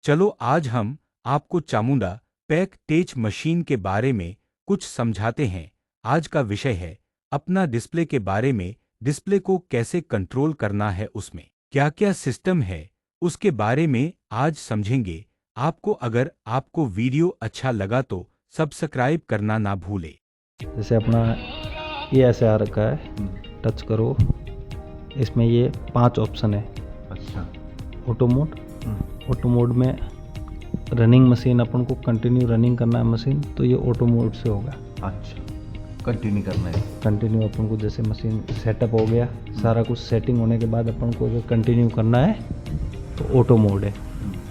चलो आज हम आपको चामुंडा पैक टेच मशीन के बारे में कुछ समझाते हैं। आज का विषय है अपना डिस्प्ले के बारे में। डिस्प्ले को कैसे कंट्रोल करना है, उसमें क्या क्या सिस्टम है, उसके बारे में आज समझेंगे। अगर आपको वीडियो अच्छा लगा तो सब्सक्राइब करना ना भूले। जैसे अपना ये ऐसे आ रखा है, टच करो, इसमें ये 5 ऑप्शन है। अच्छा। ऑटो मोड में रनिंग मशीन, अपन को कंटिन्यू रनिंग करना है मशीन, तो ये ऑटो मोड से होगा। अच्छा, कंटिन्यू करना है। कंटिन्यू अपन को जैसे मशीन सेटअप हो गया, सारा कुछ सेटिंग होने के बाद अपन को अगर कंटिन्यू करना है तो ऑटो मोड है।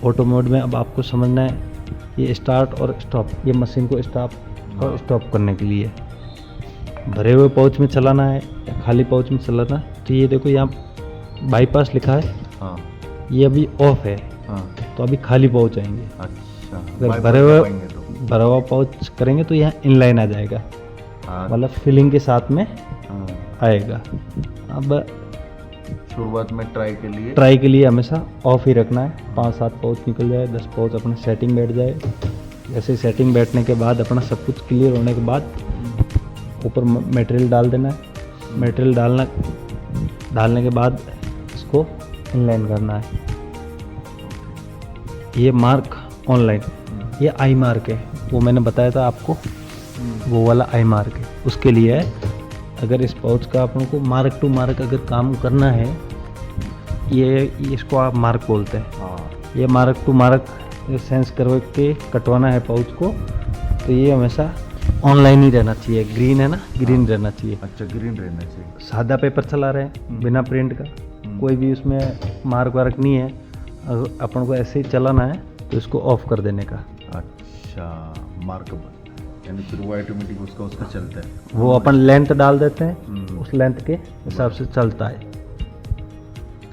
ऑटो मोड में अब आपको समझना है ये स्टार्ट और स्टॉप, ये मशीन को स्टार्ट और स्टॉप करने के लिए। भरे हुए पाउच में चलाना है या खाली पाउच में चलाना है, तो ये देखो यहाँ बाईपास लिखा है। हाँ। ये अभी ऑफ है। हाँ। तो अभी खाली पाउच आएंगे। अच्छा, अगर भरा हुआ पाउच करेंगे तो यहाँ इनलाइन आ जाएगा, हाँ। मतलब फिलिंग के साथ में हाँ। आएगा। अब शुरुआत में ट्राई के लिए हमेशा ऑफ ही रखना है। 5-7 पाउच निकल जाए, 10 पाउच अपना सेटिंग बैठ जाए। जैसे सेटिंग बैठने के बाद अपना सब कुछ क्लियर होने के बाद ऊपर मटेरियल डाल देना है। मटेरियल डालने के बाद इसको इनलाइन करना है। ये मार्क ऑनलाइन, ये आई मार्क है, वो मैंने बताया था आपको, वो वाला आई मार्क है, उसके लिए है। अगर इस पाउच का अपन को मार्क टू मार्क अगर काम करना है, ये इसको आप मार्क बोलते हैं। हाँ। ये मार्क टू मार्क सेंस करके कटवाना है पाउच को, तो ये हमेशा ऑनलाइन ही रहना चाहिए। ग्रीन है ना, ग्रीन रहना चाहिए। अच्छा, ग्रीन रहना चाहिए। सादा पेपर चला रहे हैं बिना प्रिंट का, कोई भी उसमें मार्क वार्क नहीं है, अगर अपन को ऐसे ही चलाना है तो इसको ऑफ कर देने का। अच्छा, मार्क यानी फिर वो ऑटोमेटिक उसका चलता है। वो अपन लेंथ डाल देते हैं, उस लेंथ के हिसाब से चलता है।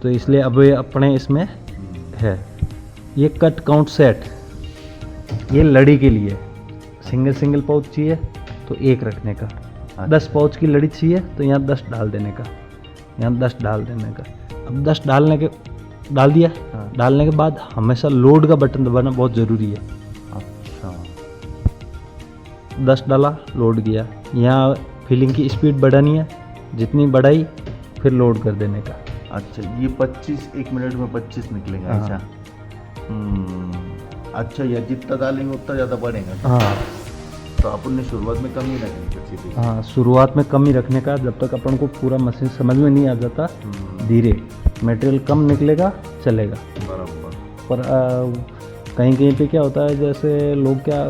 तो इसलिए अब ये अपने इसमें है ये कट काउंट सेट, ये लड़ी के लिए। सिंगल पाउच चाहिए तो 1 रखने का, 10 पाउच की लड़ी चाहिए तो यहाँ 10 डाल देने का, यहाँ 10 डाल देने का। अब 10 डाल दिया। हाँ। डालने के बाद हमेशा लोड का बटन दबाना बहुत ज़रूरी है। अच्छा। 10 डाला, लोड किया। यहाँ फिलिंग की स्पीड बढ़ानी है, जितनी बढ़ाई फिर लोड कर देने का। अच्छा, ये 25 1 मिनट में 25 निकलेगा। हाँ। अच्छा। अच्छा, या जितना डालेंगे उतना ज़्यादा बढ़ेगा। हाँ तो अपन ने शुरुआत में कम ही रखनी चाहिए। हाँ, शुरुआत में कम ही रखने का, जब तक अपन को पूरा मशीन समझ में नहीं आ जाता। धीरे मटेरियल कम निकलेगा चलेगा। बराबर। पर कहीं पे क्या होता है, जैसे लोग क्या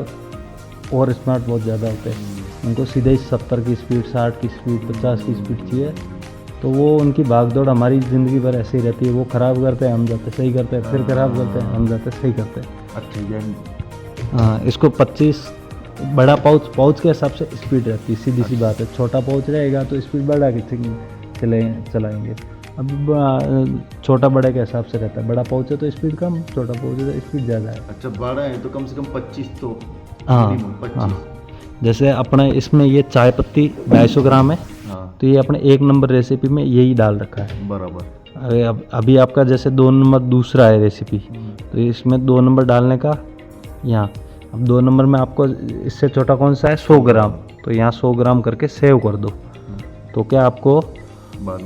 और स्मार्ट बहुत ज़्यादा होते हैं, उनको सीधे ही 70 की स्पीड, 60 की स्पीड, 50 की स्पीड चाहिए, तो वो उनकी भागदौड़ हमारी ज़िंदगी भर ऐसे ही रहती है। वो ख़राब करते हैं, हम जाते सही करते हैं, फिर ख़राब करते हैं, हम जाते सही करते हैं। अच्छा, हाँ, इसको 25 बड़ा पाउच के हिसाब से स्पीड रहती है, सीधी सी बात है। छोटा पाउच रहेगा तो स्पीड बढ़ा के चलाएंगे। अब छोटा बड़े के हिसाब से रहता है। बड़ा पाउच है तो स्पीड कम, छोटा पाउच है तो स्पीड ज़्यादा है। अच्छा, बड़ा है तो कम से कम 25 तो हाँ, minimum 25। हाँ। जैसे अपने इसमें ये चाय पत्ती 250 ग्राम है। हाँ। तो ये अपने 1 नंबर रेसिपी में यही डाल रखा है। बराबर। अभी आपका जैसे 2 नंबर दूसरा है रेसिपी, तो इसमें 2 नंबर डालने का यहाँ। अब 2 नंबर में आपको इससे छोटा कौन सा है, 100 ग्राम, तो यहाँ 100 ग्राम करके सेव कर दो, तो क्या आपको बाद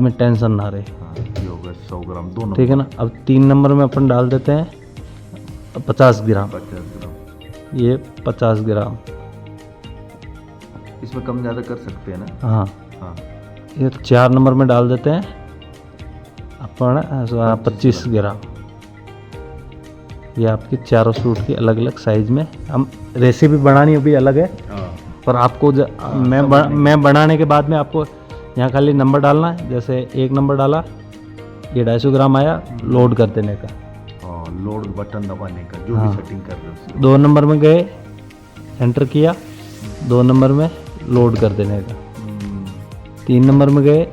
में टेंशन ना रहे। हाँ, ये होगा 100 ग्राम 2 नंबर। ठीक है ना। अब 3 नंबर में अपन डाल देते हैं 50 ग्राम। 50 ग्राम। ये 50 ग्राम। इसमें कम ज़्यादा कर सकते हैं ना। हाँ, हाँ। ये 4 नंबर में डाल देते हैं अपन 25 ग्राम। ये आपकी चारों सूट की अलग अलग साइज में। हम रेसिपी बनानी भी अलग है, हाँ। पर आपको मैं बनाने के बाद में आपको यहाँ खाली नंबर डालना है। जैसे 1 नंबर डाला, ये 250 ग्राम आया, लोड कर देने का। लोड बटन दबाने का, जो हाँ। भी सेटिंग कर रहे हो। 2 नंबर में गए, एंटर किया, 2 नंबर में लोड कर देने का। 3 नंबर में गए,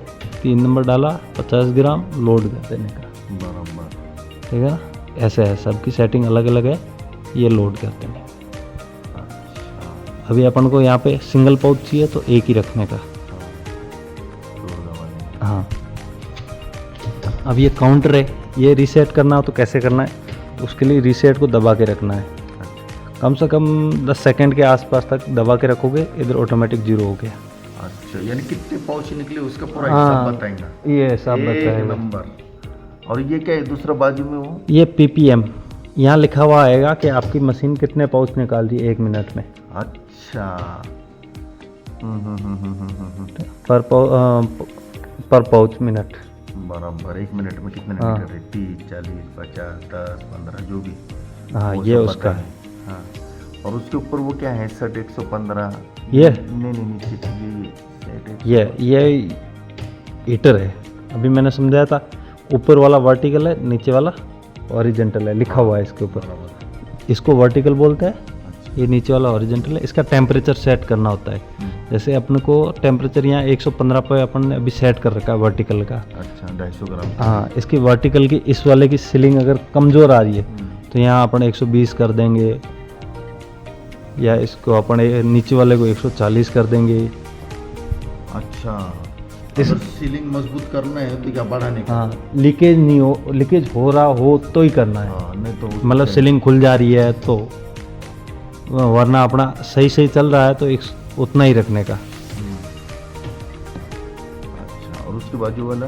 3 नंबर डाला, 50 ग्राम, लोड कर देने का। बराबर। ठीक है ना। ऐसे है, सबकी सेटिंग अलग अलग है। ये लोड कर देने। अभी अपन को यहाँ पे सिंगल पाउच चाहिए तो 1 ही रखने का। हाँ। अब ये काउंटर है, ये रीसेट करना हो तो कैसे करना है, उसके लिए रीसेट को दबा के रखना है। कम से कम 10 सेकंड के आसपास तक दबा के रखोगे, इधर ऑटोमेटिक जीरो हो गया। अच्छा, यानी कितने पाउच निकले उसका पूरा हाँ, हिसाब बताएगा। ये हिसाब एक बताएगा। नंबर। और ये क्या है दूसरा बाजू में वो? ये PPM, यहाँ लिखा हुआ आएगा कि आपकी मशीन कितने पाउच निकाल दी 1 मिनट में। अच्छा। पर पाउच मिनट। बराबर 1 मिनट में कितने हाँ। लीटर है? 30, 40, 50, 10, 15 जो भी। हाँ, वो ये सब उसका बताएं। है। हाँ। और उसके ऊपर वो क्या है? 60, 115। ये नहीं नीचे ये हीटर है। अभी मैंने समझाया था, ऊपर वाला वर्टिकल है, नीचे वाला हॉरिजॉन्टल है, लिखा हुआ है इसके ऊपर। इसको वर्टिकल बोलते हैं, ये नीचे वाला हॉरिजॉन्टल है। इसका टेम्परेचर सेट करना होता है। जैसे अपने को टेम्परेचर यहाँ 115 पे अपन ने अभी सेट कर रखा है वर्टिकल का। अच्छा, 250 ग्राम। हाँ, इसकी वर्टिकल की इस वाले की सीलिंग अगर कमज़ोर आ रही है तो यहाँ अपन 120 कर देंगे, या इसको अपन नीचे वाले को 140 कर देंगे। अच्छा, इस- अगर सीलिंग मजबूत करना है तो क्या बढ़ाने का? हाँ, लीकेज नहीं हो, लीकेज हो रहा हो तो ही करना है। हाँ, नहीं तो उसको मतलब क्या- सीलिंग खुल जा रही है तो, वरना अपना सही चल रहा है तो उतना ही रखने का। अच्छा, और उसके बाजू वाला?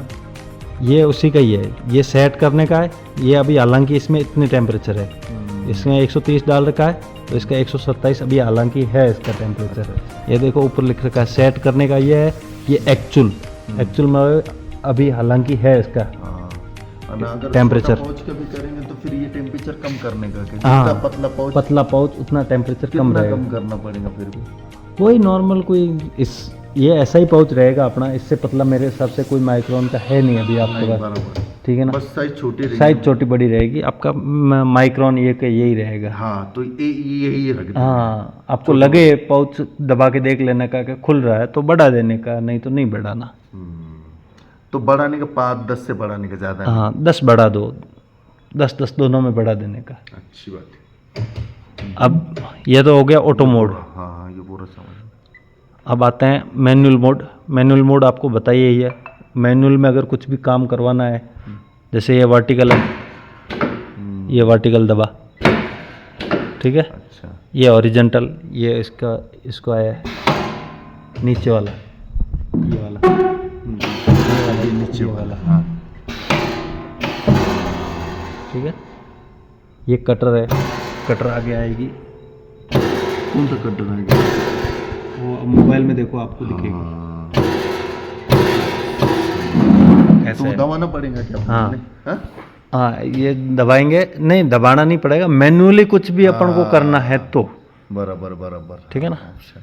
ये उसी का ही है, ये सेट करने का है। ये अभी हालांकि इसमें इतने टेम्परेचर है, इसमें 130 डाल रखा है, तो इसका 127 अभी हालांकि है इसका टेम्परेचर। ये देखो ऊपर लिख रखा है सेट करने का, ये है ये एक्चुअल में अभी हालांकि है इसका हाँ, और अगर टेम्परेचर। छोटा पाउच का भी करेंगे तो फिर ये टेम्परेचर कम करने का कि हाँ। जितना पतला पाउच पतला पाउच उतना टेम्परेचर कम कितना रहेगा। कम करना पड़ेगा फिर भी? कोई नॉर्मल ये ऐसा ही पाउच रहेगा अपना। इससे पतला मेरे हिसाब से कोई माइक्रोन का है नहीं अभी आपके नहीं, पास, बराबर। ठीक है ना। बस साइज छोटी रहेगी। साइज छोटी बड़ी रहेगी आपका, माइक्रोन ये का यही रहेगा। हाँ, तो यही रख देना। हाँ, आपको लगे पाउच दबा के देख लेने का कि खुल रहा है तो बढ़ा देने का, नहीं तो नहीं बढ़ाना। तो बढ़ाने का 5-10 से बढ़ाने का ज़्यादा नहीं। हाँ, 10 बढ़ा दो, 10 दोनों में बढ़ा देने का। अच्छी बात है। अब ये तो हो गया ऑटो मोड। हाँ हाँ, ये पूरा समझ। अब आते हैं मैनुअल मोड। मैनुअल मोड आपको बताइए ही है। मैनुअल में अगर कुछ भी काम करवाना है, जैसे ये वर्टिकल है, ये वर्टिकल दबा, ठीक है। अच्छा, ये हॉरिजॉन्टल, ये इसको आया है नीचे वाला, ये वाला, ये नीचे वाला। हाँ, ठीक है। ये कटर है, कटर आगे आएगी। कौन सा कटर आएगा? वो मोबाइल में देखो आपको दिखेगी हाँ, ऐसे तो है। दबाना पड़ेगा क्या? हाँ। हाँ? हाँ, ये दबाएंगे, नहीं दबाना नहीं पड़ेगा, मैनुअली कुछ भी अपन को करना है तो, बराबर बराबर। ठीक है ना। अच्छा।